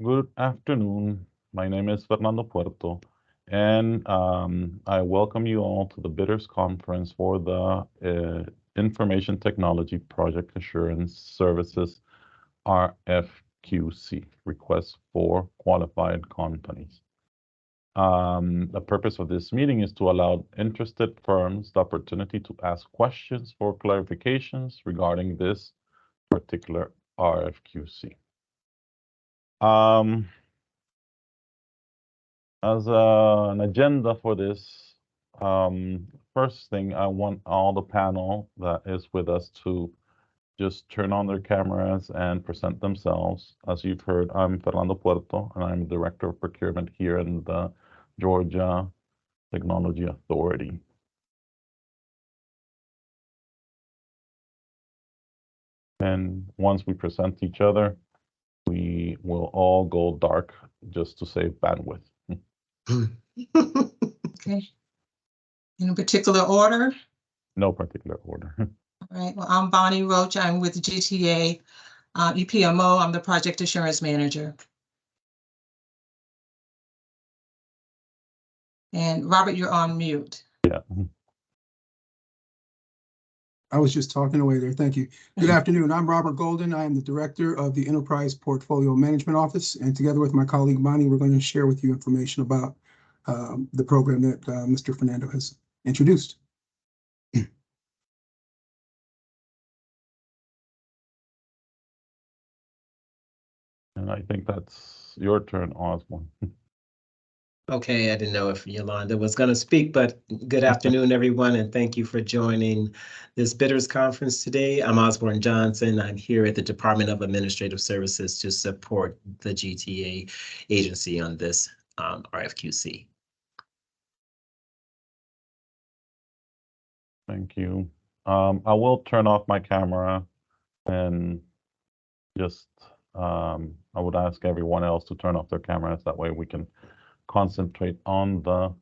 Good afternoon. My name is Fernando Puerto, and I welcome you all to the Bidders Conference for the Information Technology Project Assurance Services RFQC, Request for Qualified Companies. The purpose of this meeting is to allow interested firms the opportunity to ask questions for clarifications regarding this particular RFQC. As an agenda for this, first thing, I want all the panel that is with us to just turn on their cameras and present themselves. As you've heard, I'm Fernando Puerto, and I'm Director of Procurement here in the Georgia Technology Authority. And once we present each other, we will all go dark just to save bandwidth. Okay. In a particular order? No particular order. All right. Well, I'm Bonnie Roach. I'm with GTA EPMO. I'm the Project Assurance Manager. And Robert, you're on mute. Yeah. I was just talking away there. Thank you. Good afternoon. I'm Robert Golden. I am the Director of the Enterprise Portfolio Management Office. And together with my colleague Bonnie, we're going to share with you information about the program that Mr. Fernando has introduced. And I think that's your turn, Osborne. Okay, I didn't know if Yolanda was going to speak, but good afternoon, everyone, and thank you for joining this Bidders Conference today. I'm Osborne Johnson. I'm here at the Department of Administrative Services to support the GTA agency on this RFQC. Thank you. I will turn off my camera and just, I would ask everyone else to turn off their cameras. That way we can concentrate on the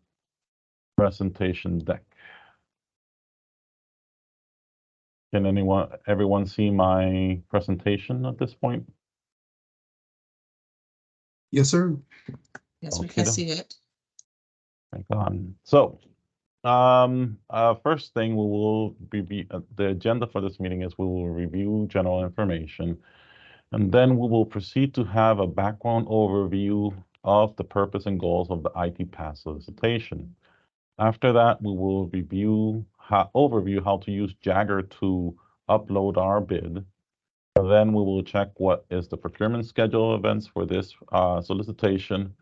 presentation deck. Can everyone see my presentation at this point? Yes, sir. Yes, we can see it. Thank God. So, first thing we will be the agenda for this meeting is we will review general information, and then we will proceed to have a background overview of the purpose and goals of the ITPAS solicitation. After that, we will overview how to use Jagger to upload our bid. And then we will check what is the procurement schedule events for this solicitation,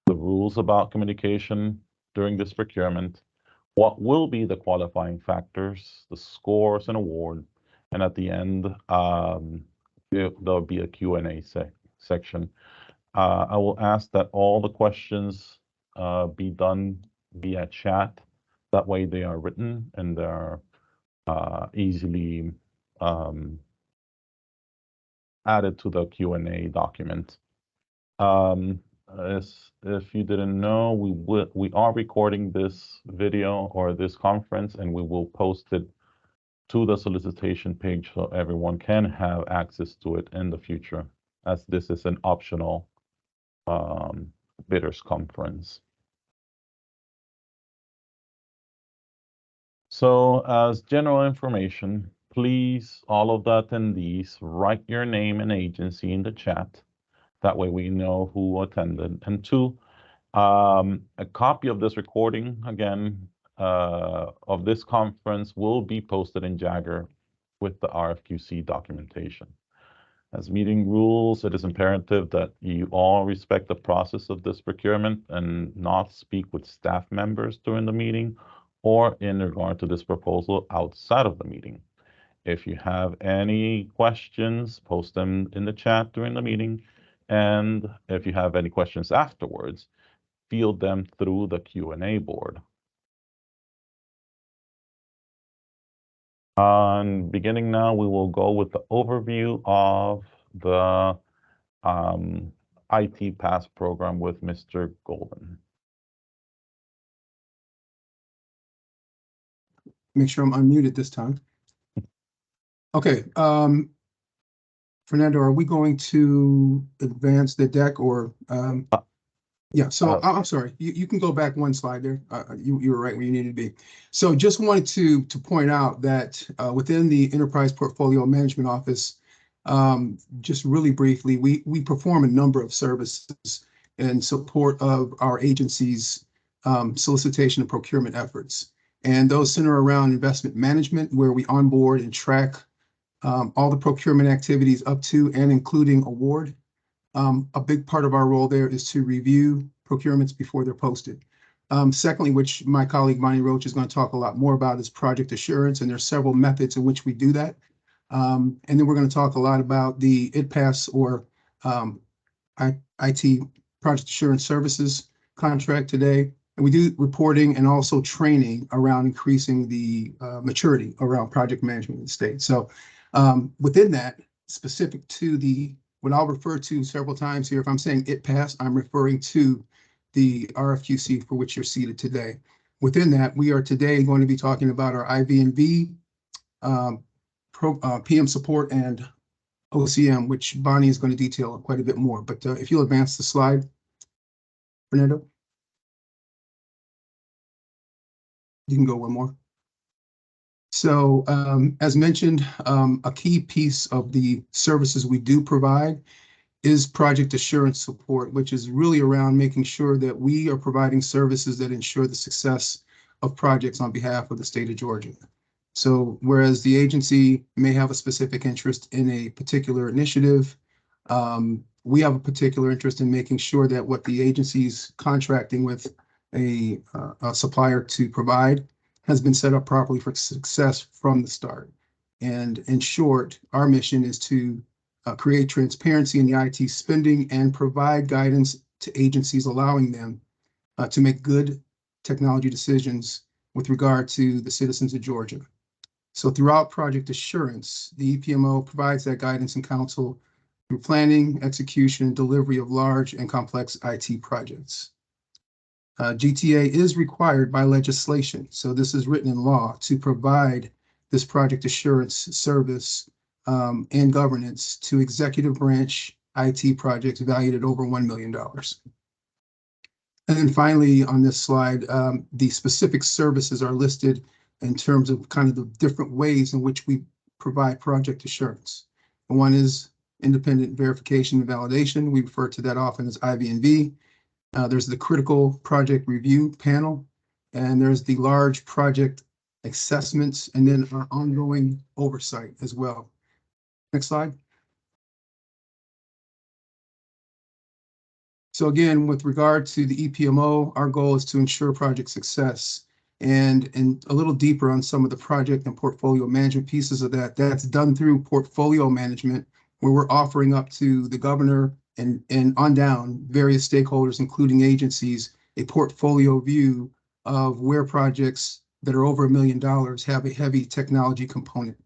the rules about communication during this procurement, what will be the qualifying factors, the scores and award, and at the end, there'll be a Q&A section. I will ask that all the questions be done via chat. That way they are written and they're easily added to the Q&A document. If you didn't know, we are recording this video or this conference, and we will post it to the solicitation page so everyone can have access to it in the future, as this is an optional bidders conference. So as general information, please, all of the attendees, write your name and agency in the chat. That way we know who attended. And two, a copy of this recording, again, of this conference will be posted in Jagger with the RFQC documentation. As meeting rules, it is imperative that you all respect the process of this procurement and not speak with staff members during the meeting or in regard to this proposal outside of the meeting. If you have any questions, post them in the chat during the meeting. And if you have any questions afterwards, field them through the Q&A board. Beginning now, we will go with the overview of the ITPAS program with Mr. Golden. Make sure I'm unmuted this time. Okay. Fernando, are we going to advance the deck or, yeah, so I'm sorry, you can go back one slide there. You were right where you needed to be. So just wanted to point out that within the Enterprise Portfolio Management Office, just really briefly, we perform a number of services in support of our agency's solicitation and procurement efforts. And those center around investment management, where we onboard and track all the procurement activities up to and including award. A big part of our role there is to review procurements before they're posted. Secondly, which my colleague Bonnie Roach is going to talk a lot more about, is project assurance, and there's several methods in which we do that. And then we're going to talk a lot about the ITPAS or IT Project Assurance Services contract today. And we do reporting and also training around increasing the maturity around project management in the state. So within that, specific to what I'll refer to several times here, if I'm saying ITPAS, I'm referring to the RFQC for which you're seated today. Within that, we are today going to be talking about our IV&V, PM support, and OCM, which Bonnie is going to detail quite a bit more. But if you'll advance the slide, Fernando. You can go one more. So as mentioned, a key piece of the services we do provide is project assurance support, which is really around making sure that we are providing services that ensure the success of projects on behalf of the state of Georgia. So whereas the agency may have a specific interest in a particular initiative, we have a particular interest in making sure that what the agency's contracting with a supplier to provide has been set up properly for success from the start. And in short, our mission is to create transparency in the IT spending and provide guidance to agencies, allowing them to make good technology decisions with regard to the citizens of Georgia. So throughout project assurance, the EPMO provides that guidance and counsel through planning, execution, and delivery of large and complex IT projects. GTA is required by legislation, so this is written in law, to provide this project assurance service and governance to executive branch IT projects valued at over $1 million. And then finally, on this slide, the specific services are listed in terms of kind of the different ways in which we provide project assurance. One is independent verification and validation. We refer to that often as IV&V. There's the critical project review panel, and there's the large project assessments, and then our ongoing oversight as well. Next slide. So again, with regard to the EPMO, our goal is to ensure project success. And a little deeper on some of the project and portfolio management pieces of that, that's done through portfolio management, where we're offering up to the governor and on down various stakeholders, including agencies, a portfolio view of where projects that are over $1 million have a heavy technology component.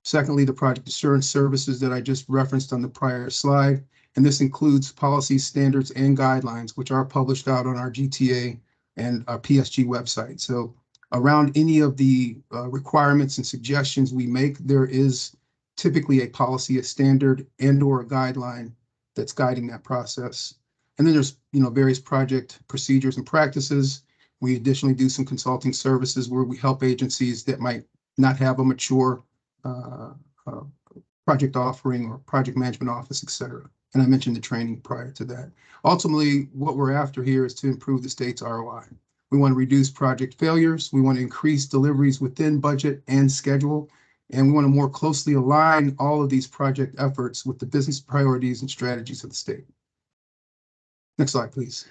Secondly, the project assurance services that I just referenced on the prior slide, and this includes policies, standards, and guidelines, which are published out on our GTA and our PSG website. So around any of the requirements and suggestions we make, there is typically a policy, a standard, and/or a guideline that's guiding that process. And then there's various project procedures and practices. We additionally do some consulting services where we help agencies that might not have a mature project offering or project management office, et cetera. And I mentioned the training prior to that. Ultimately, what we're after here is to improve the state's ROI. We want to reduce project failures. We want to increase deliveries within budget and schedule. And we want to more closely align all of these project efforts with the business priorities and strategies of the state. Next slide, please.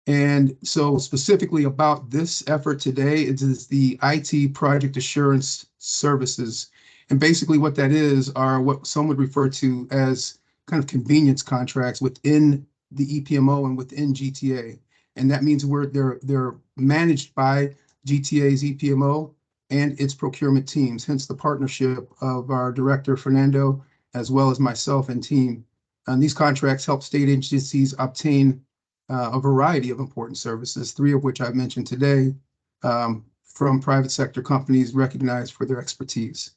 And so specifically about this effort today, it is the IT Project Assurance Services. And basically what that is are what some would refer to as kind of convenience contracts within the EPMO and within GTA. And that means they're managed by GTA's EPMO and its procurement teams, hence the partnership of our director, Fernando, as well as myself and team. And these contracts help state agencies obtain a variety of important services, 3 of which I've mentioned today, from private sector companies recognized for their expertise.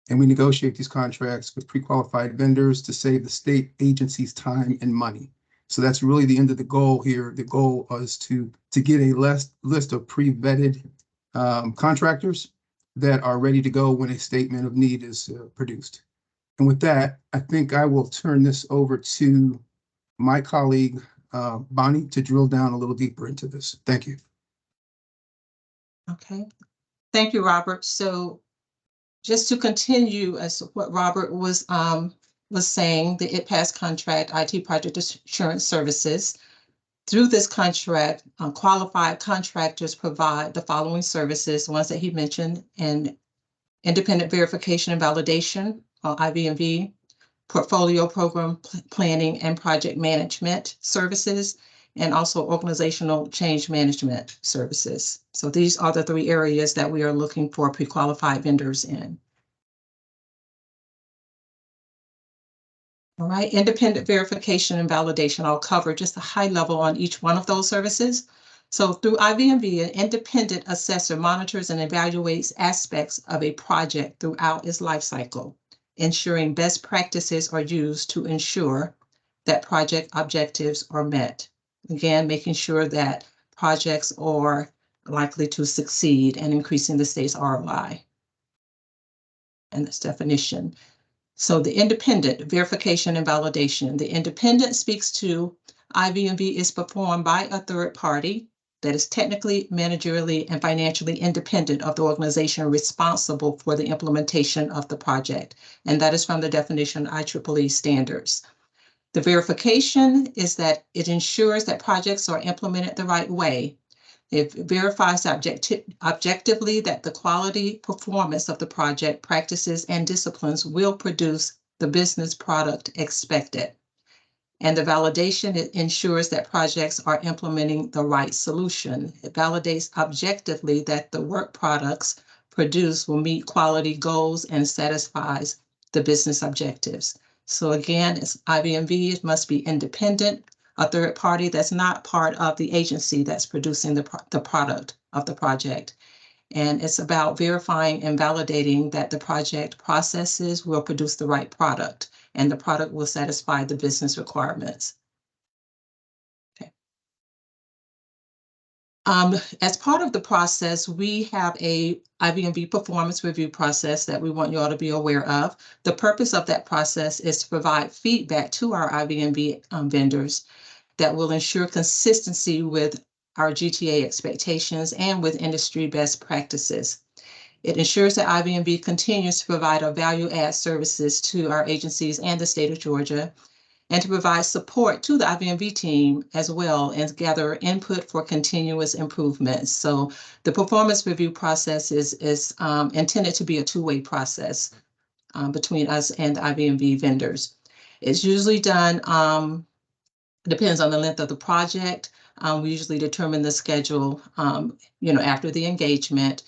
And we negotiate these contracts with pre-qualified vendors to save the state agencies time and money. So that's really the end of the goal here. The goal is to get a list of pre-vetted contractors that are ready to go when a statement of need is produced. And with that, I think I will turn this over to my colleague, Bonnie, to drill down a little deeper into this. Thank you. Okay, thank you, Robert. So just to continue as what Robert was saying, the ITPAS contract, IT Project Assurance Services. Through this contract, qualified contractors provide the following services, the ones that he mentioned, and independent verification and validation, IVV, portfolio program planning and project management services, and also organizational change management services. So these are the three areas that we are looking for pre-qualified vendors in. All right, independent verification and validation. I'll cover just a high level on each one of those services. So through IVMV, an independent assessor monitors and evaluates aspects of a project throughout its life cycle, ensuring best practices are used to ensure that project objectives are met. Again, making sure that projects are likely to succeed and increasing the state's ROI. And this definition. So the independent verification and validation. The independent speaks to IVMV is performed by a third party that is technically, managerially, and financially independent of the organization responsible for the implementation of the project. And that is from the definition IEEE standards. The verification is that it ensures that projects are implemented the right way. It verifies objectively that the quality performance of the project, practices, and disciplines will produce the business product expected. And the validation, it ensures that projects are implementing the right solution. It validates objectively that the work products produced will meet quality goals and satisfies the business objectives. So again, it's IVMV, it must be independent, a third party that's not part of the agency that's producing the product of the project. And it's about verifying and validating that the project processes will produce the right product and the product will satisfy the business requirements. Okay. As part of the process, we have a IVMV performance review process that we want you all to be aware of. The purpose of that process is to provide feedback to our IVMV vendors that will ensure consistency with our GTA expectations and with industry best practices. It ensures that IVMV continues to provide our value-add services to our agencies and the state of Georgia, and to provide support to the IVMV team as well and gather input for continuous improvements. So the performance review process is intended to be a two-way process between us and IVMV vendors. It's usually done depends on the length of the project. We usually determine the schedule, after the engagement.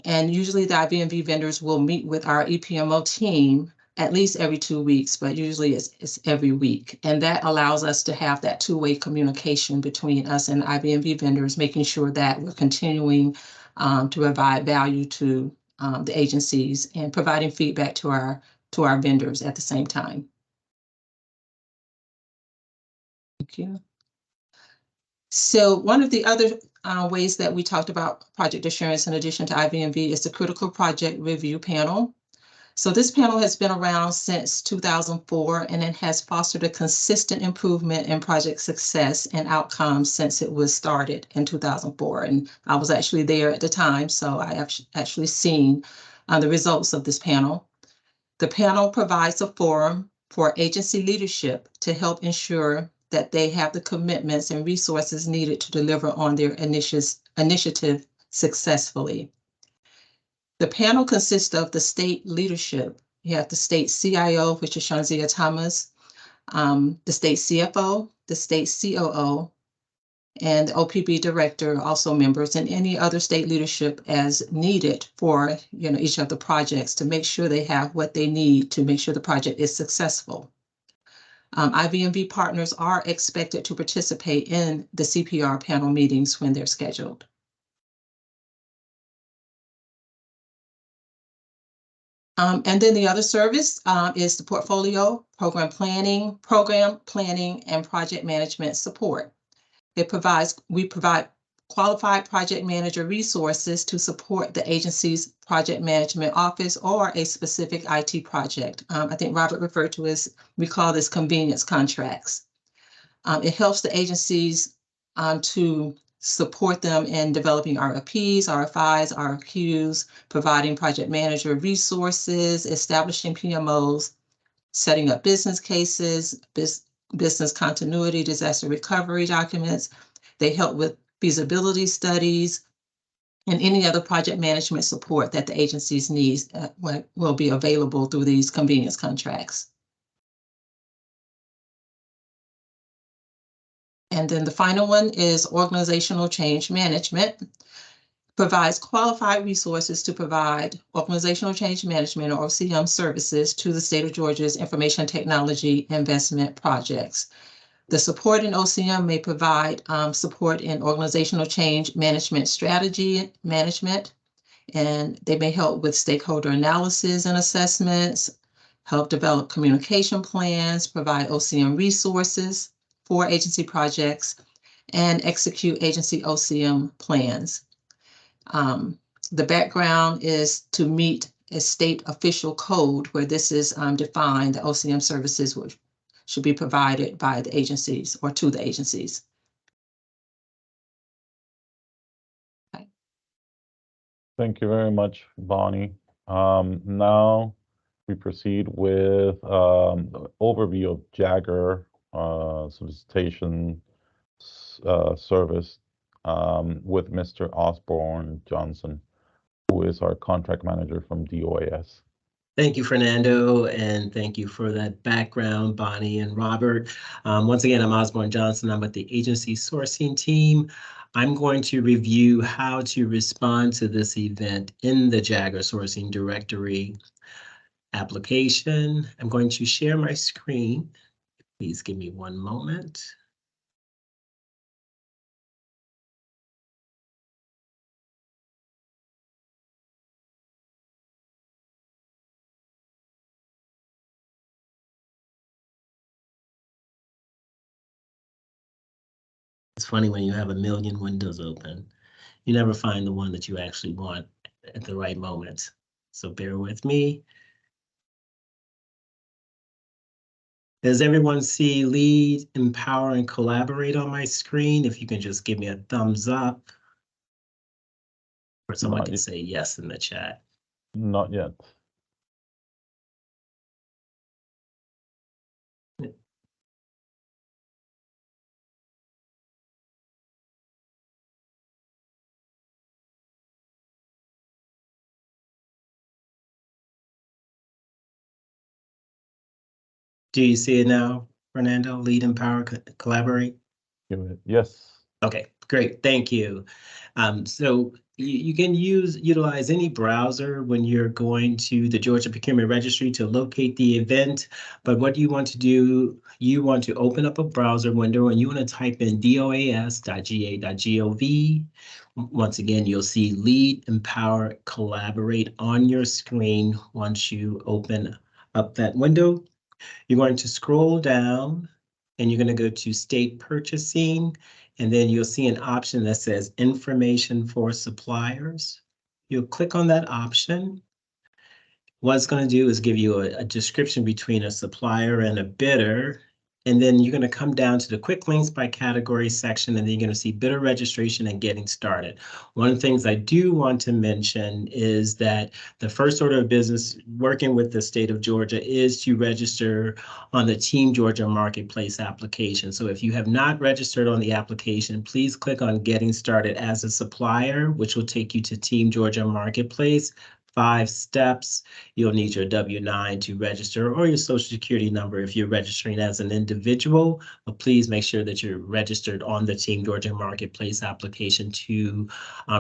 And usually the IVMV vendors will meet with our EPMO team at least every 2 weeks, but usually it's every week. And that allows us to have that two-way communication between us and IVMV vendors, making sure that we're continuing to provide value to the agencies and providing feedback to our vendors at the same time. Thank you. So one of the other ways that we talked about project assurance in addition to IVMV is the Critical Project Review Panel. So this panel has been around since 2004, and it has fostered a consistent improvement in project success and outcomes since it was started in 2004. And I was actually there at the time, so I have actually seen the results of this panel. The panel provides a forum for agency leadership to help ensure that they have the commitments and resources needed to deliver on their initiative successfully. The panel consists of the state leadership. You have the state CIO, which is Shanzia Thomas, the state CFO, the state COO, and the OPB director, also members, and any other state leadership as needed for each of the projects to make sure they have what they need to make sure the project is successful. IVMV partners are expected to participate in the CPR panel meetings when they're scheduled. And then the other service is the portfolio program planning, and project management support. We provide qualified project manager resources to support the agency's project management office or a specific IT project. I think Robert referred to as, we call this convenience contracts. It helps the agencies to support them in developing RFPs, RFIs, RFQs, providing project manager resources, establishing PMOs, setting up business cases, business continuity, disaster recovery documents. They help with feasibility studies and any other project management support that the agencies need will be available through these convenience contracts. And then the final one is organizational change management. Provides qualified resources to provide organizational change management or OCM services to the state of Georgia's information technology investment projects. The support in OCM may provide support in organizational change management strategy management, and they may help with stakeholder analysis and assessments, help develop communication plans, provide OCM resources for agency projects, and execute agency OCM plans. The background is to meet a state official code where this is defined, the OCM services should be provided by the agencies or to the agencies. Okay. Thank you very much, Bonnie. Now we proceed with the overview of Jagger solicitation service with Mr. Osborne Johnson, who is our contract manager from DOAS. Thank you, Fernando, and thank you for that background, Bonnie and Robert. Once again, I'm Osborne Johnson. I'm with the agency sourcing team. I'm going to review how to respond to this event in the Jagger Sourcing Directory application. I'm going to share my screen. Please give me one moment. It's funny when you have a million windows open, you never find the one that you actually want at the right moment. So bear with me. Does everyone see lead, empower, and collaborate on my screen? If you can just give me a thumbs up. Or someone can say yes in the chat. Not yet. Do you see it now, Fernando? Lead, empower, collaborate? Give it. Yes. Okay, great, thank you. So you can utilize any browser when you're going to the Georgia Procurement Registry to locate the event. But what you want to do, you want to open up a browser window and you want to type in doas.ga.gov. Once again, you'll see lead, empower, collaborate on your screen once you open up that window. You're going to scroll down and you're going to go to state purchasing, and then you'll see an option that says information for suppliers. You'll click on that option. What it's going to do is give you a description between a supplier and a bidder. And then you're going to come down to the quick links by category section, and then you're going to see bidder registration and getting started. One of the things I do want to mention is that the first order of business working with the state of Georgia is to register on the Team Georgia Marketplace application. So if you have not registered on the application, please click on Getting Started as a Supplier, which will take you to Team Georgia Marketplace. 5 steps. You'll need your W-9 to register or your social security number if you're registering as an individual, but please make sure that you're registered on the Team Georgia Marketplace application to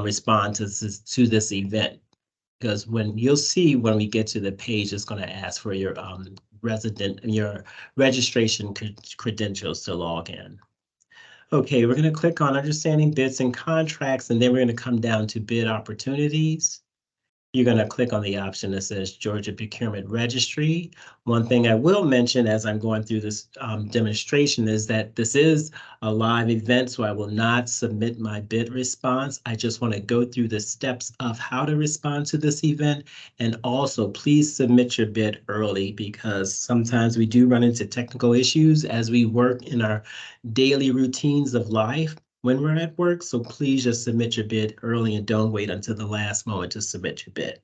respond to this event. Because when you'll see when we get to the page, it's going to ask for your your registration credentials to log in. Okay, we're going to click on Understanding Bids and Contracts, and then we're going to come down to Bid Opportunities. You're going to click on the option that says Georgia Procurement Registry. One thing I will mention as I'm going through this demonstration is that this is a live event, so I will not submit my bid response. I just want to go through the steps of how to respond to this event. And also, please submit your bid early because sometimes we do run into technical issues as we work in our daily routines of life when we're at work. So please just submit your bid early and don't wait until the last moment to submit your bid.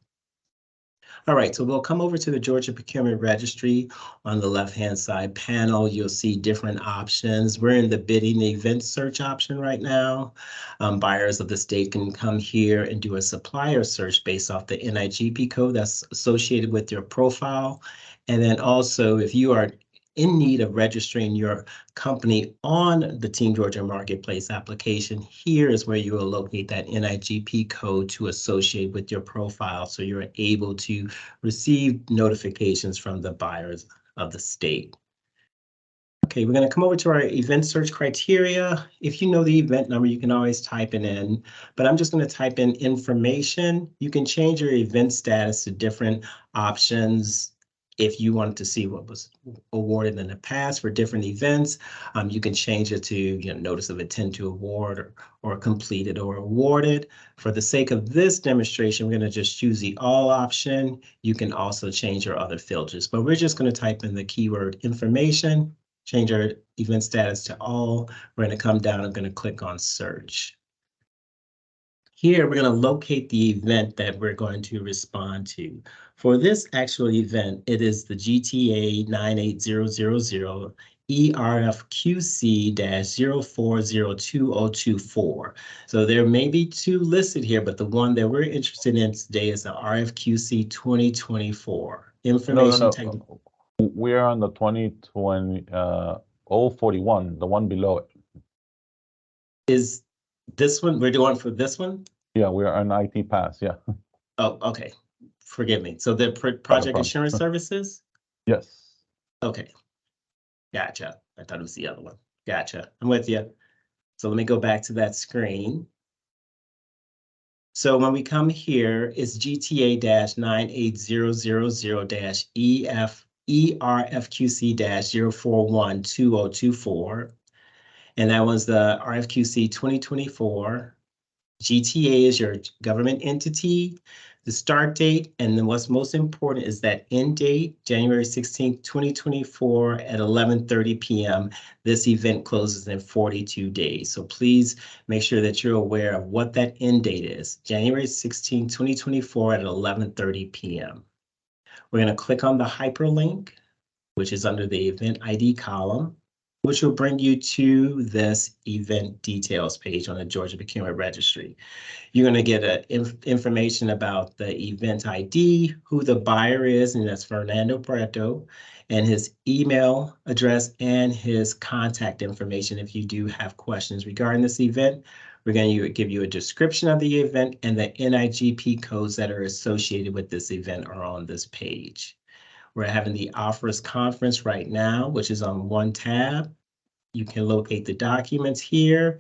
All right, so we'll come over to the Georgia Procurement Registry. On the left-hand side panel, you'll see different options. We're in the bidding event search option right now. Buyers of the state can come here and do a supplier search based off the NIGP code that's associated with your profile. And then also, if you are in need of registering your company on the Team Georgia Marketplace application, here is where you will locate that NIGP code to associate with your profile so you're able to receive notifications from the buyers of the state. Okay, we're going to come over to our event search criteria. If you know the event number, you can always type it in, but I'm just going to type in information. You can change your event status to different options. If you want to see what was awarded in the past for different events, you can change it to notice of intent to award or completed or awarded. For the sake of this demonstration, we're going to just choose the all option. You can also change your other filters, but we're just going to type in the keyword information, change our event status to all. We're going to come down and going to click on search. Here, we're going to locate the event that we're going to respond to. For this actual event, it is the GTA 98000 ERFQC-040224. So there may be two listed here, but the one that we're interested in today is the RFQC 2024. Information technical. We're on the 2020 041, the one below it. Is this one we're doing for this one? Yeah, we're on ITPAS, yeah. Oh, okay. Forgive me. So the project insurance services? Yes. Okay. Gotcha. I thought it was the other one. Gotcha. I'm with you. So let me go back to that screen. So when we come here, it's GTA-98000-ERFQC-0412024. And that was the RFQC 2024. GTA is your government entity, the start date, and then what's most important is that end date, January 16th, 2024 at 11:30 p.m. This event closes in 42 days. So please make sure that you're aware of what that end date is, January 16th, 2024 at 11:30 p.m. We're going to click on the hyperlink, which is under the event ID column, which will bring you to this event details page on the Georgia Procurement Registry. You're going to get information about the event ID, who the buyer is, and that's Fernando Preto, and his email address and his contact information if you do have questions regarding this event. We're going to give you a description of the event, and the NIGP codes that are associated with this event are on this page. We're having the offers conference right now, which is on one tab. You can locate the documents here,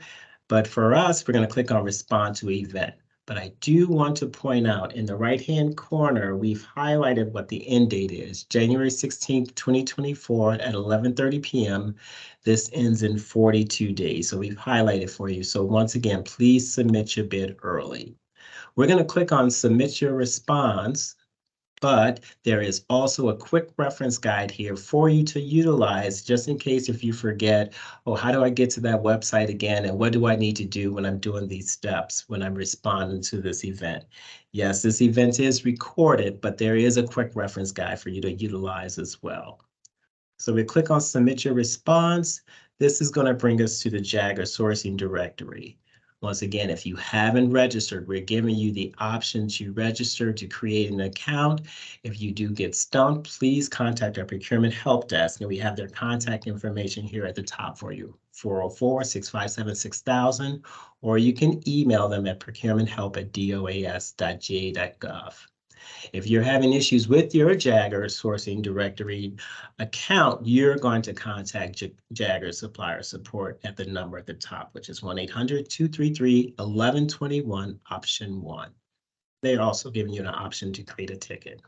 but for us, we're going to click on respond to event. But I do want to point out in the right-hand corner, we've highlighted what the end date is, January 16th, 2024 at 11:30 p.m. This ends in 42 days. So we've highlighted for you. So once again, please submit your bid early. We're going to click on submit your response. But there is also a quick reference guide here for you to utilize just in case if you forget, oh, how do I get to that website again? And what do I need to do when I'm doing these steps, when I'm responding to this event? Yes, this event is recorded, but there is a quick reference guide for you to utilize as well. So we click on submit your response. This is going to bring us to the Jagger sourcing directory. Once again, if you haven't registered, we're giving you the option to register to create an account. If you do get stumped, please contact our procurement help desk, and we have their contact information here at the top for you, 404-657-6000, or you can email them at procurementhelp@doas.ga.gov. If you're having issues with your Jagger sourcing directory account, you're going to contact Jagger supplier support at the number at the top, which is 1-800-233-1121, option 1. they're also giving you an option to create a ticket.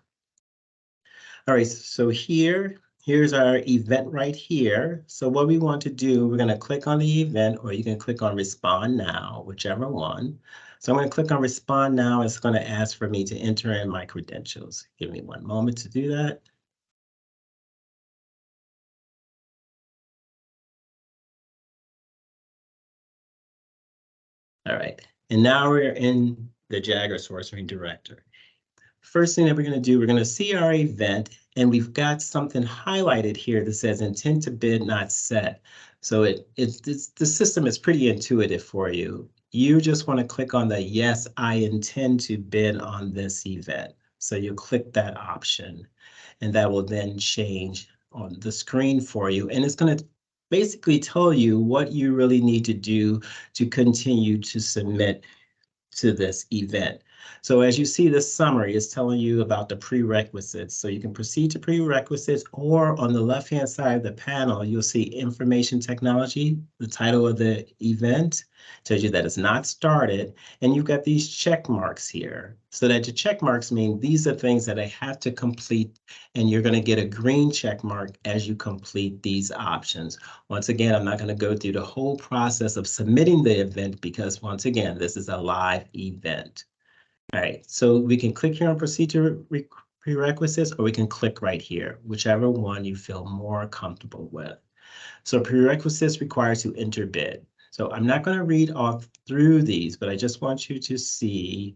All right, so here's our event right here. So what we want to do, we're going to click on the event, or you can click on respond now, whichever one. So I'm going to click on respond now. It's going to ask for me to enter in my credentials. Give me one moment to do that. All right, and now we're in the Jagger Sourcing Directory. First thing that we're going to do, we're going to see our event, and we've got something highlighted here that says intent to bid not set. So the system is pretty intuitive for you. You just want to click on the yes, I intend to bid on this event. So you click that option, and that will then change on the screen for you. And it's going to basically tell you what you really need to do to continue to submit to this event. So as you see, this summary is telling you about the prerequisites. So you can proceed to prerequisites, or on the left-hand side of the panel, you'll see information technology. The title of the event tells you that it's not started, and you've got these check marks here. So that the check marks mean these are things that I have to complete, and you're going to get a green check mark as you complete these options. Once again, I'm not going to go through the whole process of submitting the event because, once again, this is a live event. All right, so we can click here on procedure prerequisites, or we can click right here, whichever one you feel more comfortable with. So prerequisites requires to enter bid. So I'm not going to read off through these, but I just want you to see,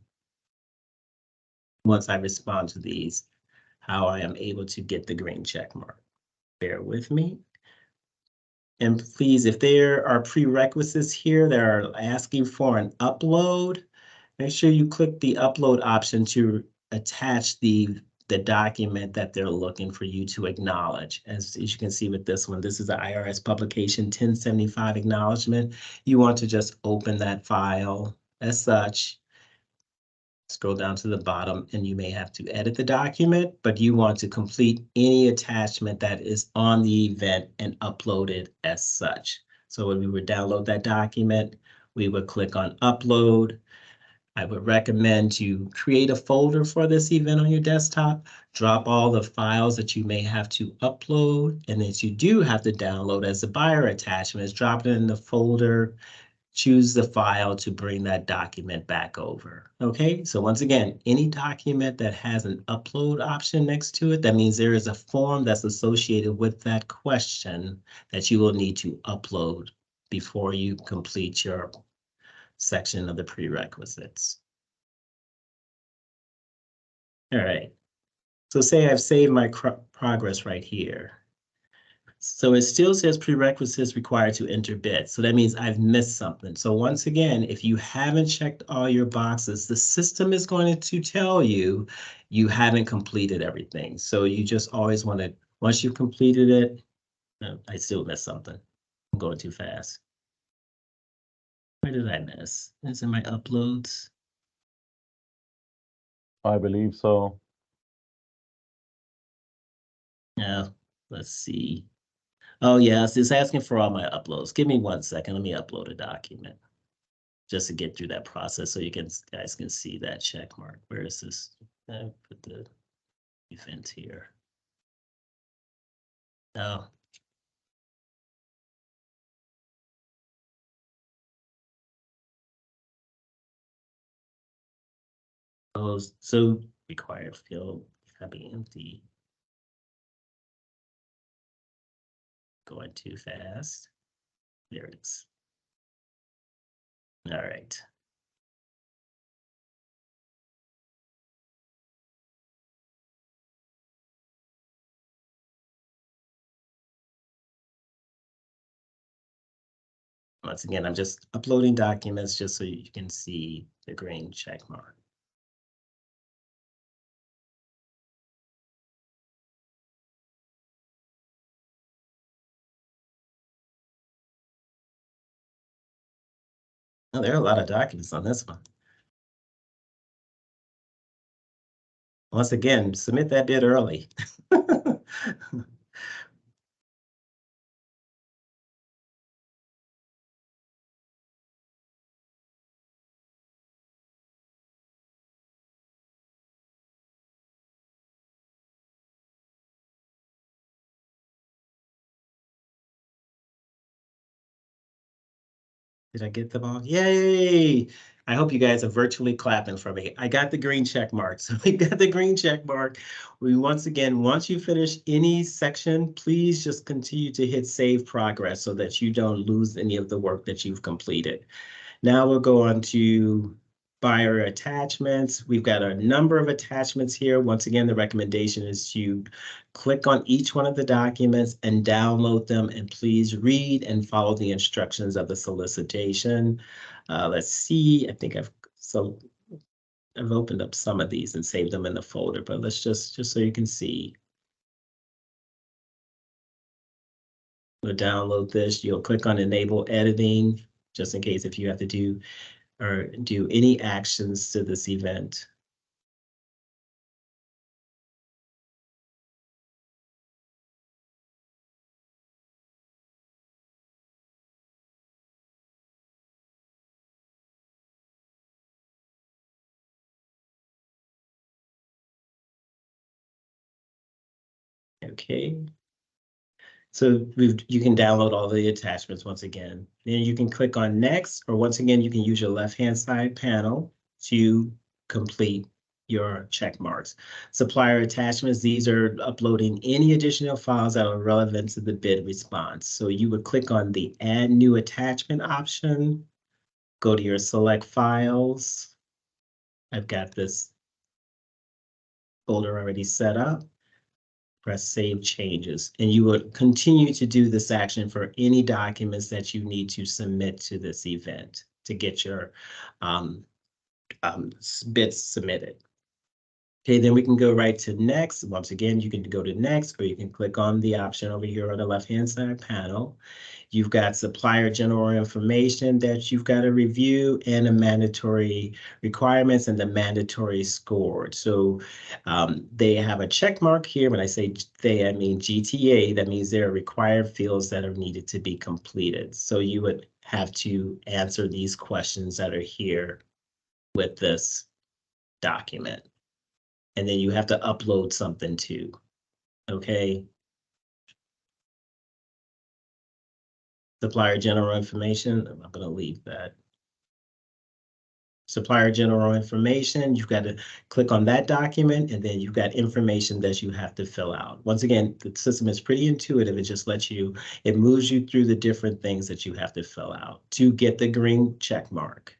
once I respond to these, how I am able to get the green check mark. Bear with me. And please, if there are prerequisites here that are asking for an upload, make sure you click the upload option to attach the document that they're looking for you to acknowledge. As you can see with this one, this is the IRS publication 1075 acknowledgement. You want to just open that file as such. Scroll down to the bottom, and you may have to edit the document, but you want to complete any attachment that is on the event and upload it as such. So when we would download that document, we would click on upload. I would recommend to create a folder for this event on your desktop, drop all the files that you may have to upload, and that you do have to download as a buyer attachment, drop it in the folder, choose the file to bring that document back over. Okay, so once again, any document that has an upload option next to it, that means there is a form that's associated with that question that you will need to upload before you complete your section of the prerequisites. All right, so say I've saved my progress right here. So it still says prerequisites required to enter bid. So that means I've missed something. So once again, if you haven't checked all your boxes, the system is going to tell you you haven't completed everything. So you just always want to, once you've completed it, I still missed something. I'm going too fast. Where did I miss? Is it my uploads? I believe so. Yeah, let's see. Oh, yes, it's asking for all my uploads. Give me 1 second. Let me upload a document just to get through that process so you guys can see that check mark. Where is this? Put the event here. Oh. Oh, so required field copy empty. Going too fast. There it is. All right. Once again, I'm just uploading documents just so you can see the green check mark. Oh, there are a lot of documents on this one. Once again, submit that bid early. Did I get them all? Yay! I hope you guys are virtually clapping for me. I got the green check mark. So we got the green check mark. Once you finish any section, please just continue to hit save progress so that you don't lose any of the work that you've completed. Now we'll go on to buyer attachments. We've got a number of attachments here. Once again, the recommendation is to click on each one of the documents and download them, and please read and follow the instructions of the solicitation. Let's see, I think I've opened up some of these and saved them in the folder, but let's just so you can see. We'll download this. You'll click on enable editing, just in case if you have to do any actions to this event. Okay. So you can download all the attachments once again. Then you can click on next, or once again, you can use your left-hand side panel to complete your check marks. Supplier attachments, these are uploading any additional files that are relevant to the bid response. So you would click on the add new attachment option, go to your select files. I've got this folder already set up. Press save changes, and you would continue to do this action for any documents that you need to submit to this event to get your bids submitted. Okay, then we can go right to next. Once again, you can go to next, or you can click on the option over here on the left-hand side panel. You've got supplier general information that you've got to review, and the mandatory requirements and the mandatory score. So they have a check mark here. When I say they, I mean GTA. That means there are required fields that are needed to be completed. So you would have to answer these questions that are here with this document. And then you have to upload something too, okay? Supplier general information, I'm not gonna leave that. Supplier general information, you've got to click on that document, and then you've got information that you have to fill out. Once again, the system is pretty intuitive. It just lets you, it moves you through the different things that you have to fill out to get the green check mark.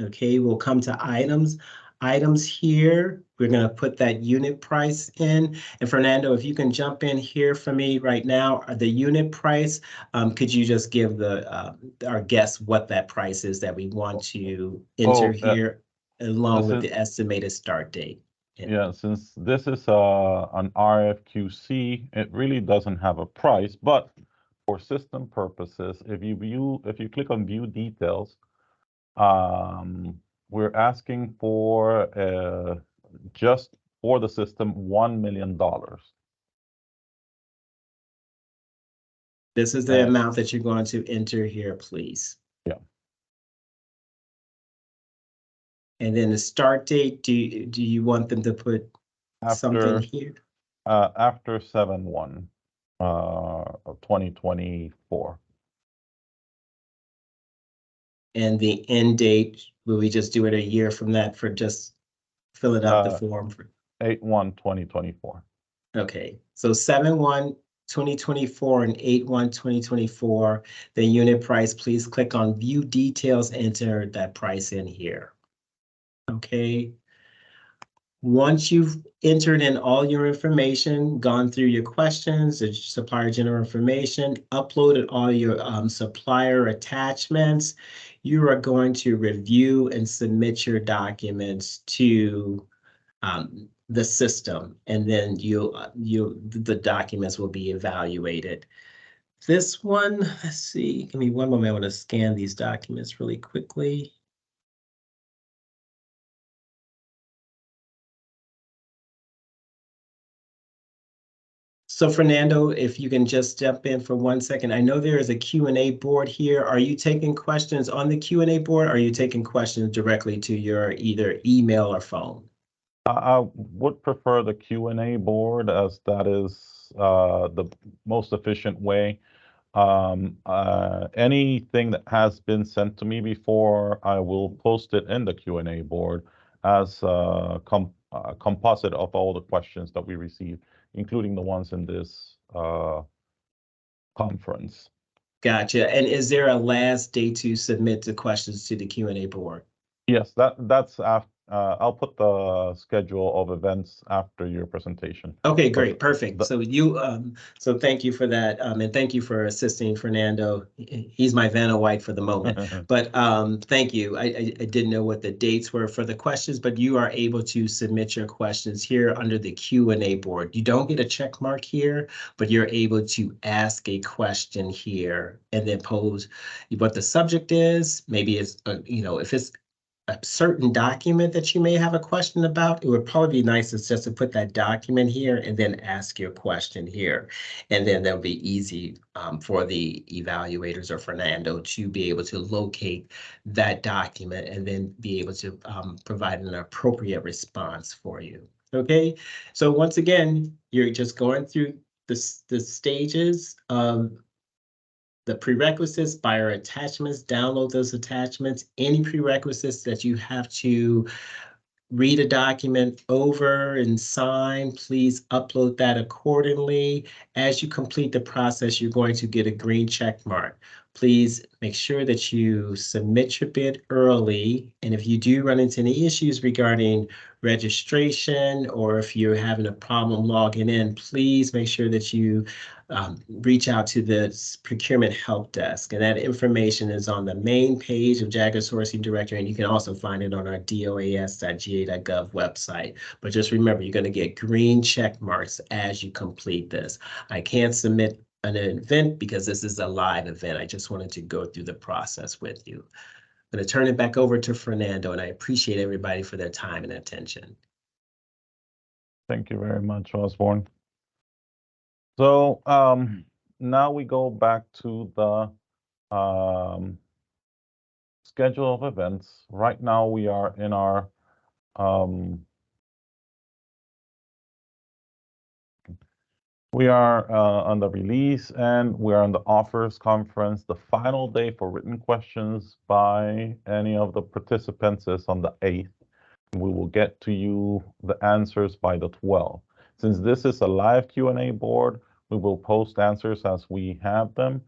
Okay, we'll come to items. Items here, we're going to put that unit price in. And Fernando, if you can jump in here for me right now, the unit price, could you just give our guests what that price is that we want to enter here, along with the estimated start date? Yeah, since this is an RFQC, it really doesn't have a price, but for system purposes, if you click on view details, we're asking for just for the system $1 million. This is the amount that you're going to enter here, please. Yeah. And then the start date, do you want them to put something here? After 7/1 of 2024. And the end date, will we just do it a year from that for just filling out the form? For 8/1/2024. Okay, so 7/1/2024 and 8/1/2024, the unit price, please click on view details, enter that price in here. Okay. Once you've entered in all your information, gone through your questions, the supplier general information, uploaded all your supplier attachments, you are going to review and submit your documents to the system, and then the documents will be evaluated. This one, let's see, give me one moment. I want to scan these documents really quickly. So Fernando, if you can just jump in for 1 second. I know there is a Q&A board here. Are you taking questions on the Q&A board? Or are you taking questions directly to your either email or phone? I would prefer the Q&A board, as that is the most efficient way Anything that has been sent to me before, I will post it in the Q&A board as a composite of all the questions that we received, including the ones in this conference. Gotcha. And is there a last day to submit the questions to the Q&A board? Yes, that's after. I'll put the schedule of events after your presentation. Okay, great, perfect. So so thank you for that, and thank you for assisting Fernando. He's my Vanna White for the moment, but thank you. I didn't know what the dates were for the questions, but you are able to submit your questions here under the Q&A board. You don't get a check mark here, but you're able to ask a question here and then pose what the subject is. Maybe it's, if it's a certain document that you may have a question about, it would probably be nice just to put that document here and then ask your question here. And then that'll be easy for the evaluators or Fernando to be able to locate that document and then be able to provide an appropriate response for you. Okay, so once again, you're just going through the stages of the prerequisites by our attachments, download those attachments, any prerequisites that you have to read a document over and sign, please upload that accordingly. As you complete the process, you're going to get a green check mark. Please make sure that you submit your bid early. And if you do run into any issues regarding registration, or if you're having a problem logging in, please make sure that you reach out to the procurement help desk. And that information is on the main page of JAGA Sourcing Directory, and you can also find it on our doas.ga.gov website. But just remember, you're going to get green check marks as you complete this. I can't submit an event because this is a live event. I just wanted to go through the process with you. I'm going to turn it back over to Fernando, and I appreciate everybody for their time and attention. Thank you very much, Osborne. So now we go back to the schedule of events. Right now we are in our on the release, and we are on the offers conference. The final day for written questions by any of the participants is on the 8th. We will get to you the answers by the 12th. Since this is a live Q&A board, we will post answers as we have them.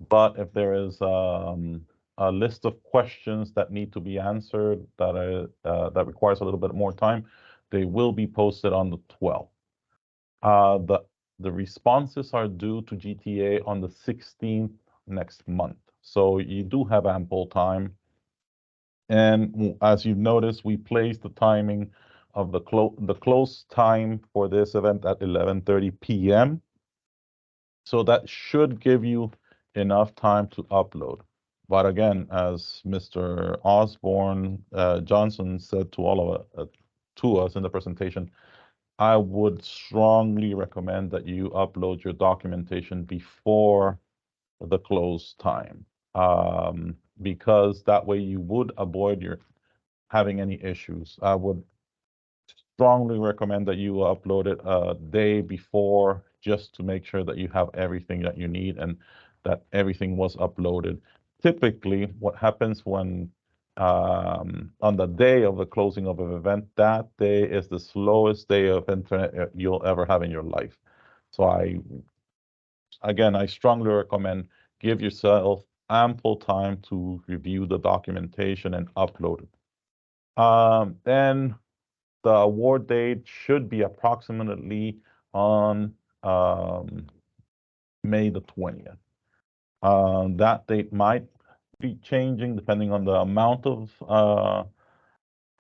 But if there is a list of questions that need to be answered that requires a little bit more time, they will be posted on the 12th. The responses are due to GTA on the 16th next month. So you do have ample time. And as you notice, we placed the timing of the close time for this event at 11:30 p.m. So that should give you enough time to upload. But again, as Mr. Osborne Johnson said to all of to us in the presentation, I would strongly recommend that you upload your documentation before the close time, because that way you would avoid having any issues. I would strongly recommend that you upload it a day before, just to make sure that you have everything that you need and that everything was uploaded. Typically, what happens when on the day of the closing of an event, that day is the slowest day of internet you'll ever have in your life. So I strongly recommend give yourself ample time to review the documentation and upload it. Then the award date should be approximately on May the 20th. That date might be changing depending on the amount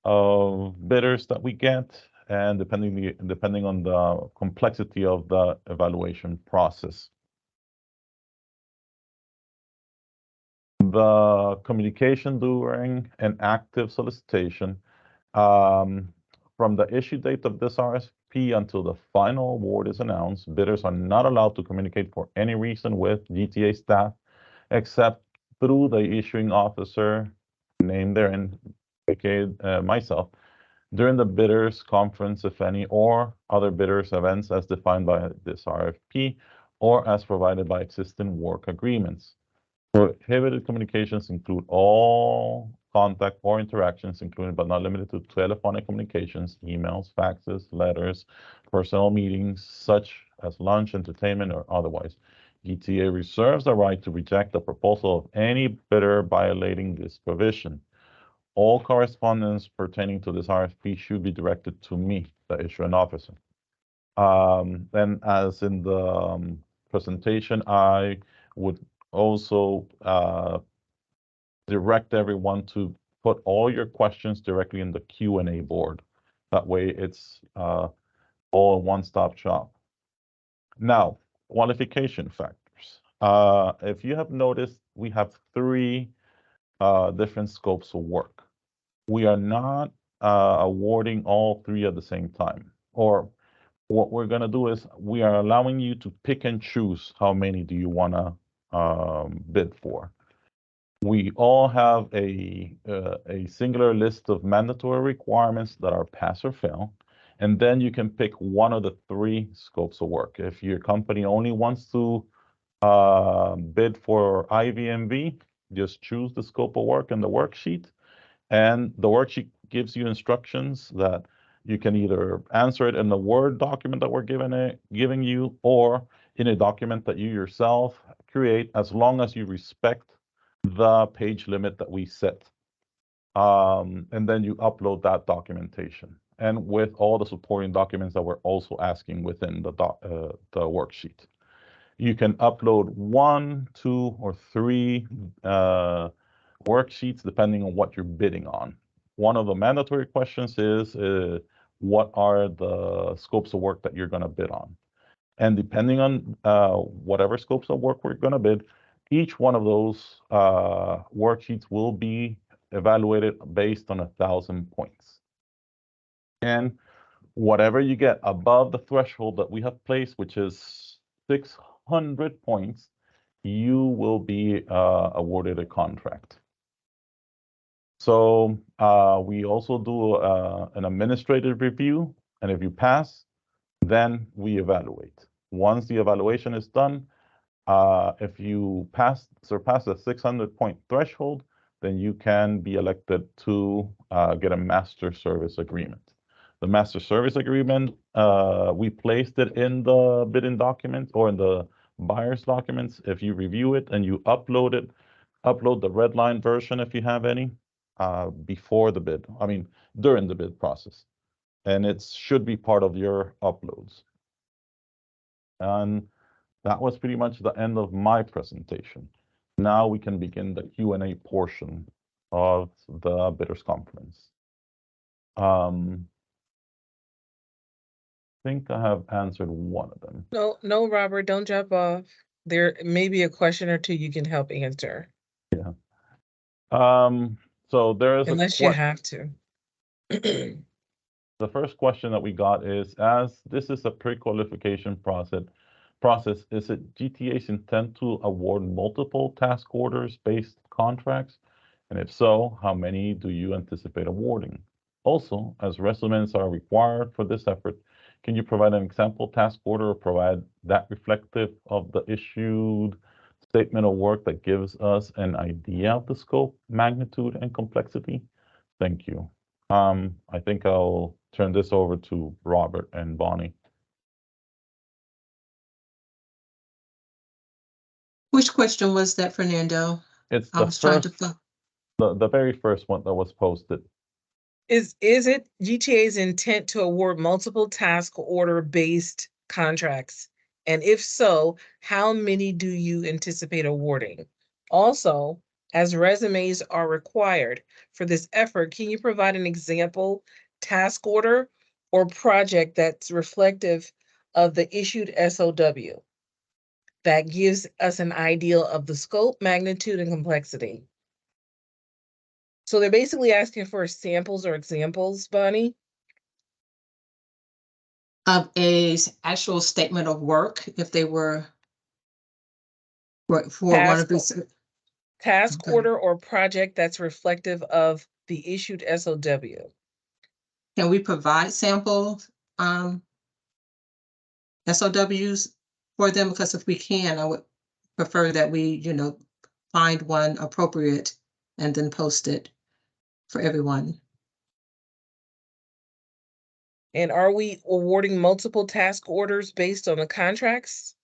of bidders that we get, and depending on the complexity of the evaluation process. The communication during an active solicitation, from the issue date of this RFP until the final award is announced, bidders are not allowed to communicate for any reason with GTA staff except through the issuing officer, named therein, aka myself, during the bidders conference, if any, or other bidders events as defined by this RFP, or as provided by existing work agreements. Prohibited communications include all contact or interactions, including but not limited to telephonic communications, emails, faxes, letters, personal meetings, such as lunch, entertainment, or otherwise. ETA reserves the right to reject the proposal of any bidder violating this provision. All correspondence pertaining to this RFP should be directed to me, the issuing officer. And as in the presentation, I would also direct everyone to put all your questions directly in the Q&A board. That way it's all a one-stop shop. Now, qualification factors. If you have noticed, we have three different scopes of work. We are not awarding all three at the same time. Or what we're going to do is we are allowing you to pick and choose how many do you want to bid for. We all have a singular list of mandatory requirements that are pass or fail, and then you can pick one of the three scopes of work. If your company only wants to bid for IVMV, just choose the scope of work in the worksheet, and the worksheet gives you instructions that you can either answer it in the Word document that we're giving you, or in a document that you yourself create, as long as you respect the page limit that we set. And then you upload that documentation, and with all the supporting documents that we're also asking within the worksheet. You can upload 1, 2, or 3 worksheets depending on what you're bidding on. One of the mandatory questions is what are the scopes of work that you're going to bid on? And depending on whatever scopes of work we're going to bid, each one of those worksheets will be evaluated based on 1,000 points. And whatever you get above the threshold that we have placed, which is 600 points, you will be awarded a contract. So we also do an administrative review, and if you pass, then we evaluate. Once the evaluation is done, if you surpass the 600-point threshold, then you can be elected to get a master service agreement. The master service agreement, we placed it in the bidding document or in the buyer's documents. If you review it and you upload it, upload the red line version if you have any before the bid, during the bid process. And it should be part of your uploads. And that was pretty much the end of my presentation. Now we can begin the Q&A portion of the bidders conference. I think I have answered one of them. No, Robert, don't jump off. There may be a question or two you can help answer. Yeah. So there is unless you have to. The first question that we got is, as this is a pre-qualification process, is it GTA's intent to award multiple task orders-based contracts? And if so, how many do you anticipate awarding? Also, as resumes are required for this effort, can you provide an example task order or provide that reflective of the issued statement of work that gives us an idea of the scope, magnitude, and complexity? Thank you. I think I'll turn this over to Robert and Bonnie. Which question was that, Fernando? It's I was trying to the very first one that was posted. Is it GTA's intent to award multiple task order based contracts? And if so, how many do you anticipate awarding? Also, as resumes are required for this effort, can you provide an example task order or project that's reflective of the issued SOW that gives us an idea of the scope, magnitude, and complexity? So they're basically asking for samples or examples, Bonnie? Of a actual statement of work, if they were for one of these. Task Okay. order or project that's reflective of the issued SOW. Can we provide sample SOWs for them, because if we can, I would prefer that we, find one appropriate and then post it for everyone. And are we awarding multiple task orders based on the contracts?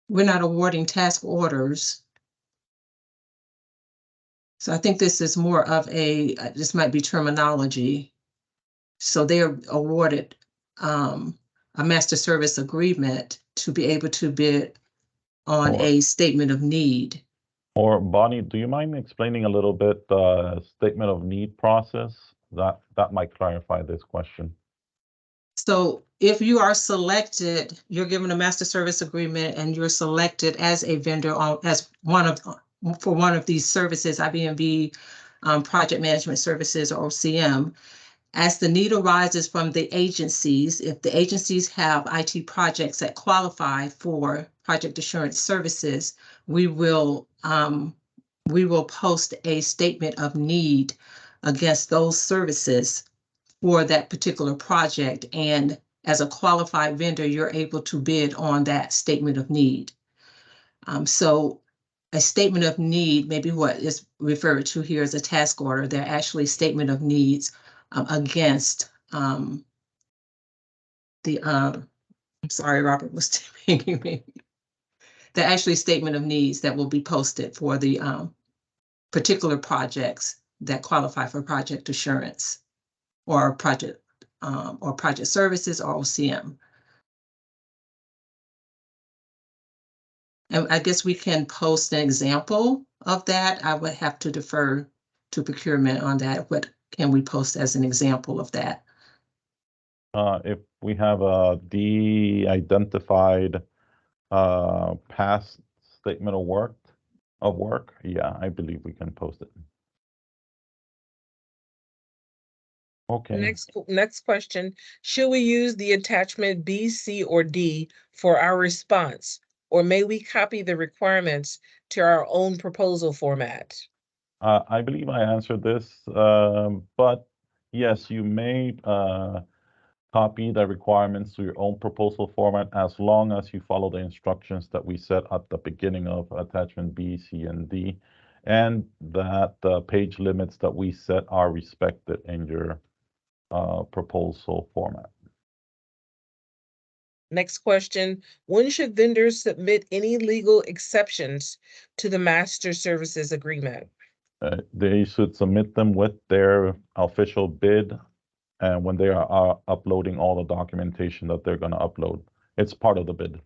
We're not awarding task orders. So I think this is more of this might be terminology. So they are awarded a master service agreement to be able to bid on a statement of need. Or Bonnie, do you mind explaining a little bit the statement of need process? That might clarify this question. So if you are selected, you're given a master service agreement and you're selected as a vendor for one of these services, IBMV, project management services, or OCM. As the need arises from the agencies, if the agencies have IT projects that qualify for project assurance services, we will post a statement of need against those services for that particular project. And as a qualified vendor, you're able to bid on that statement of need. So a statement of need, maybe what is referred to here as a task order, they're actually statement of needs against I'm sorry, Robert was pinging me. They're actually statement of needs that will be posted for the particular projects that qualify for project assurance or project services or OCM. And I guess we can post an example of that. I would have to defer to procurement on that. What can we post as an example of that? If we have a de-identified past statement of work, yeah, I believe we can post it. Okay. Next question. Should we use the attachment B, C, or D for our response? Or may we copy the requirements to our own proposal format? I believe I answered this, but yes, you may copy the requirements to your own proposal format as long as you follow the instructions that we set at the beginning of attachment B, C, and D, and that the page limits that we set are respected in your proposal format. Next question. When should vendors submit any legal exceptions to the master services agreement? They should submit them with their official bid and when they are uploading all the documentation that they're going to upload. It's part of the bid.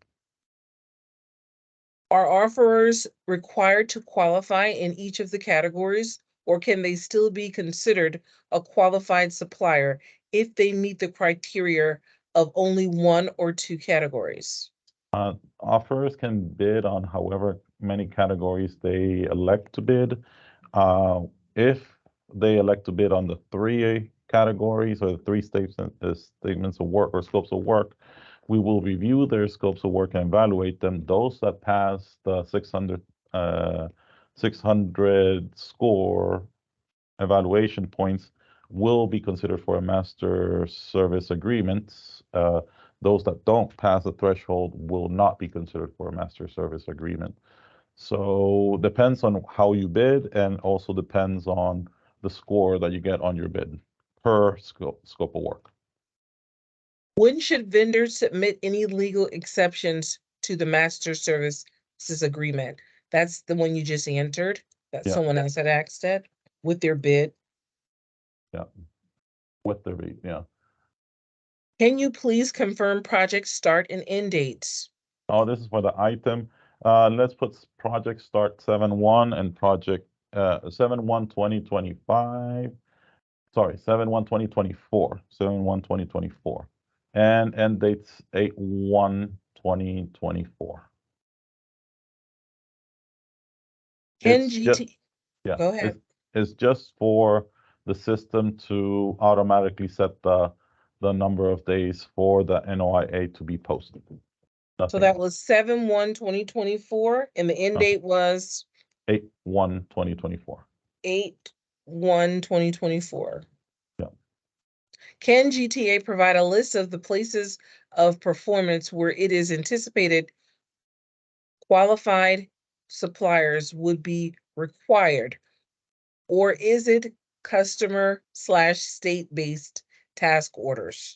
Are offerers required to qualify in each of the categories, or can they still be considered a qualified supplier if they meet the criteria of only one or two categories? Offerers can bid on however many categories they elect to bid. If they elect to bid on the three categories or the three statements of work or scopes of work, we will review their scopes of work and evaluate them. Those that pass the 600 score evaluation points will be considered for a master service agreement. Those that don't pass the threshold will not be considered for a master service agreement. So depends on how you bid and also depends on the score that you get on your bid per scope of work. When should vendors submit any legal exceptions to the master services agreement? That's the one you just answered, that someone else had asked it with their bid. Yeah, with their bid, yeah. Can you please confirm project start and end dates? Oh, this is for the item. Let's put project start 7/1 and project 7/1/2025. Sorry, 7/1/2024. 7/1/2024. And end dates 8/1/2024. Can GT? Go ahead. It's just for the system to automatically set the number of days for the NOIA to be posted. So that was 7/1/2024, and the end date was 8/1/2024. 8/1/2024. Yeah. Can GTA provide a list of the places of performance where it is anticipated qualified suppliers would be required? Or is it customer/state-based task orders?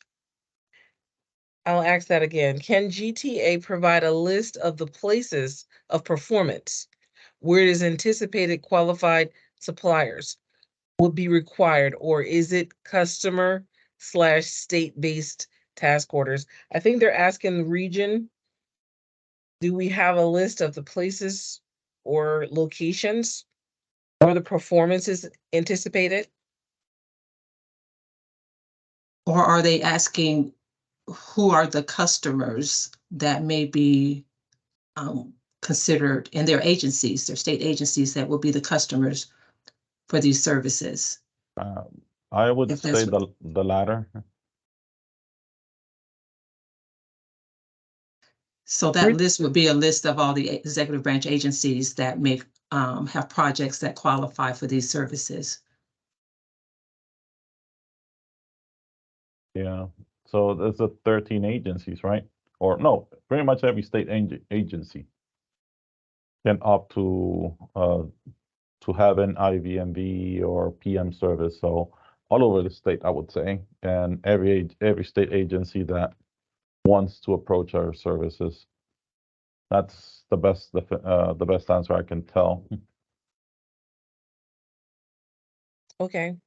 I'll ask that again. Can GTA provide a list of the places of performance where it is anticipated qualified suppliers would be required, or is it customer/state-based task orders? I think they're asking the region, do we have a list of the places or locations where the performance is anticipated? Or are they asking who are the customers that may be considered in their agencies, their state agencies that will be the customers for these services? I would If that's say the latter. So that list would be a list of all the executive branch agencies that may have projects that qualify for these services. Yeah. So there's 13 agencies, right? Or no, pretty much every state agency can opt to have an IVMV or PM service. So all over the state, I would say, and every state agency that wants to approach our services. That's the best answer I can tell. Okay.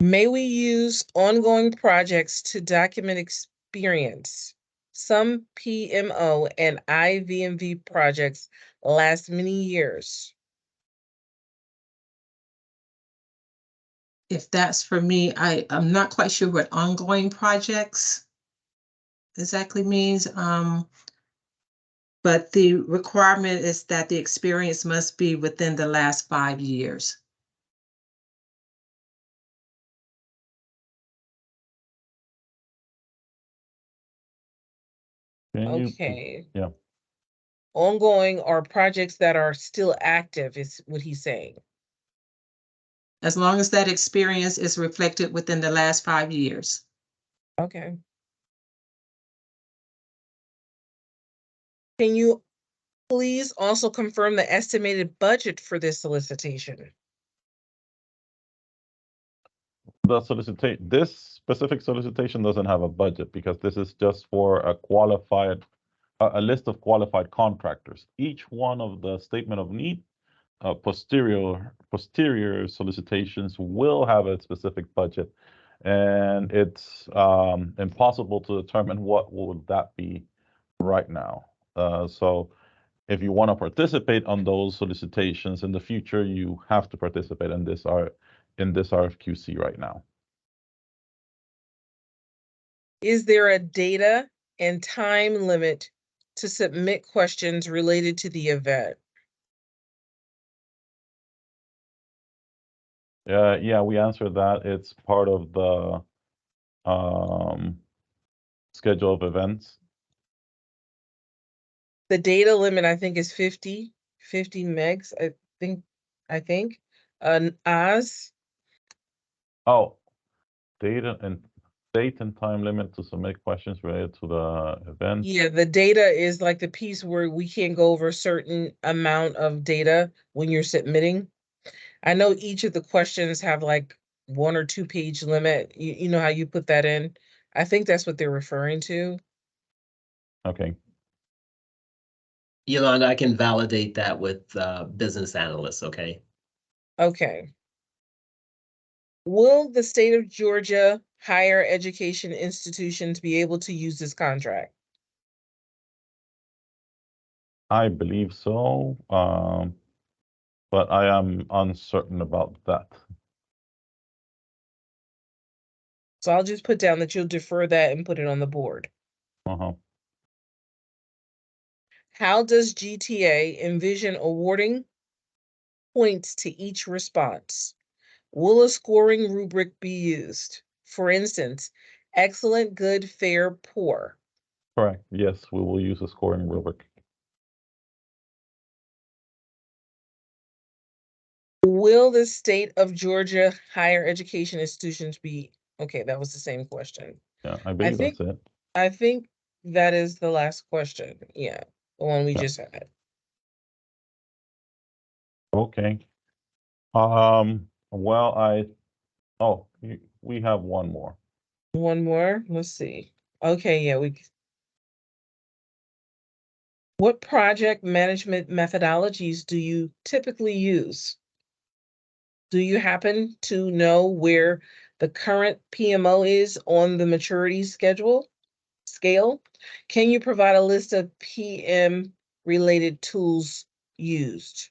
May we use ongoing projects to document experience? Some PMO and IVMV projects last many years. If that's for me, I'm not quite sure what ongoing projects exactly means. But the requirement is that the experience must be within the last 5 years. Okay. Yeah. Ongoing are projects that are still active, is what he's saying. As long as that experience is reflected within the last 5 years. Okay. Can you please also confirm the estimated budget for this solicitation? This specific solicitation doesn't have a budget because this is just for a list of qualified contractors. Each one of the statement of need, posterior solicitations will have a specific budget, and it's impossible to determine what would that be right now. So if you want to participate on those solicitations in the future, you have to participate in this RFQC right now. Is there a data and time limit to submit questions related to the event? Yeah, we answered that. It's part of the schedule of events. The data limit, I think, is 50 megs, I think. Oz? Oh, date and time limit to submit questions related to the event. Yeah, the data is like the piece where we can't go over a certain amount of data when you're submitting. I know each of the questions have like 1 or 2 page limit. You know how you put that in? I think that's what they're referring to. Okay. Yolanda, I can validate that with business analysts, okay? Okay. Will the state of Georgia higher education institutions be able to use this contract? I believe so, but I am uncertain about that. So I'll just put down that you'll defer that and put it on the board. How does GTA envision awarding points to each response? Will a scoring rubric be used? For instance, excellent, good, fair, poor. Correct. Yes, we will use a scoring rubric. Will the state of Georgia higher education institutions be, okay, that was the same question. Yeah, I believe think- that's it. I think that is the last question. Yeah, the one we Yeah. just had. Okay. Well, we have one more. One more. Let's see. Okay, yeah, what project management methodologies do you typically use? Do you happen to know where the current PMO is on the maturity scale? Can you provide a list of PM related tools used?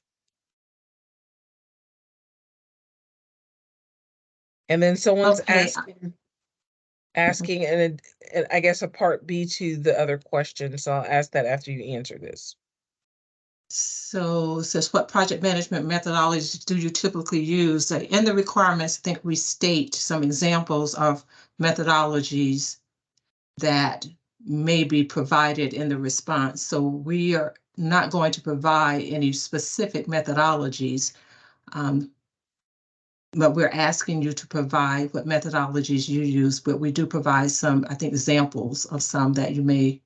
And then someone's Okay, asking, and I guess a part B to the other question. So I'll ask that after you answer this. so it says, what project management methodologies do you typically use? In the requirements, I think we state some examples of methodologies that may be provided in the response. So we are not going to provide any specific methodologies, but we're asking you to provide what methodologies you use, but we do provide some, I think, examples of some that you may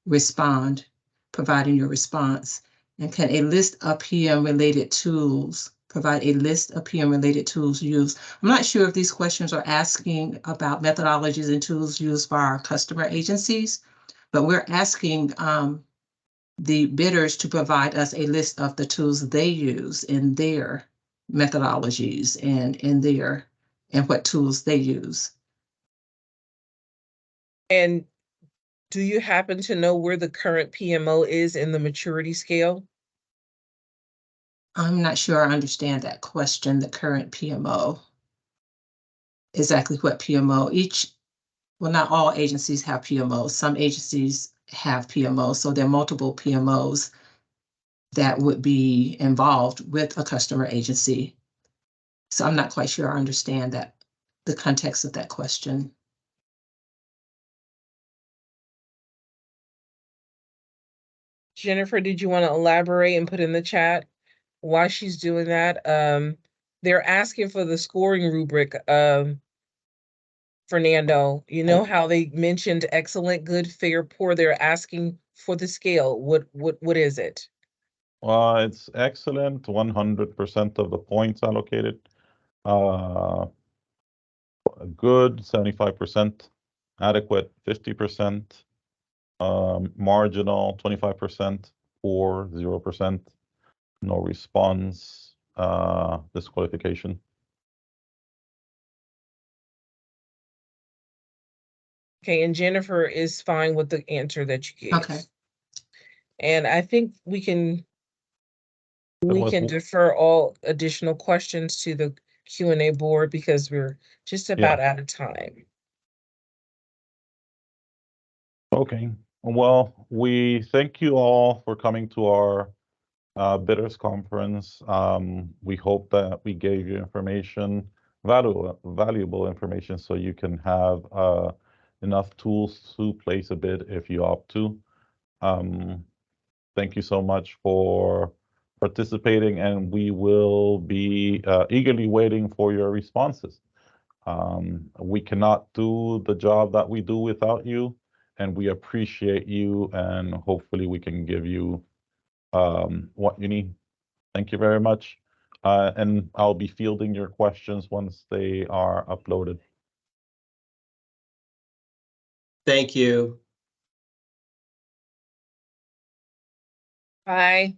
respond, providing your response. And can a list of PM-related tools, provide a list of PM-related tools used? I'm not sure if these questions are asking about methodologies and tools used by our customer agencies, but we're asking the bidders to provide us a list of the tools they use in their methodologies and what tools they use. And do you happen to know where the current PMO is in the maturity scale? I'm not sure I understand that question, the current PMO. Exactly what PMO, well, not all agencies have PMOs. Some agencies have PMOs, so there are multiple PMOs that would be involved with a customer agency. So I'm not quite sure I understand that, the context of that question. Jennifer, did you want to elaborate and put in the chat why she's doing that? They're asking for the scoring rubric. Fernando, you know how they mentioned excellent, good, fair, poor. They're asking for the scale. What is it? It's excellent, 100% of the points allocated. Good, 75%. Adequate, 50%. Marginal, 25%. Poor, 0%. No response, disqualification. Okay, and Jennifer is fine with the answer that you gave. Okay. And I think we can defer all additional questions to the Q&A board because we're just about out of time. Okay. Well, we thank you all for coming to our bidders conference. We hope that we gave you information, valuable information, so you can have enough tools to place a bid if you opt to. Thank you so much for participating, and we will be eagerly waiting for your responses. We cannot do the job that we do without you, and we appreciate you, and hopefully we can give you what you need. Thank you very much. And I'll be fielding your questions once they are uploaded. Thank you. Bye.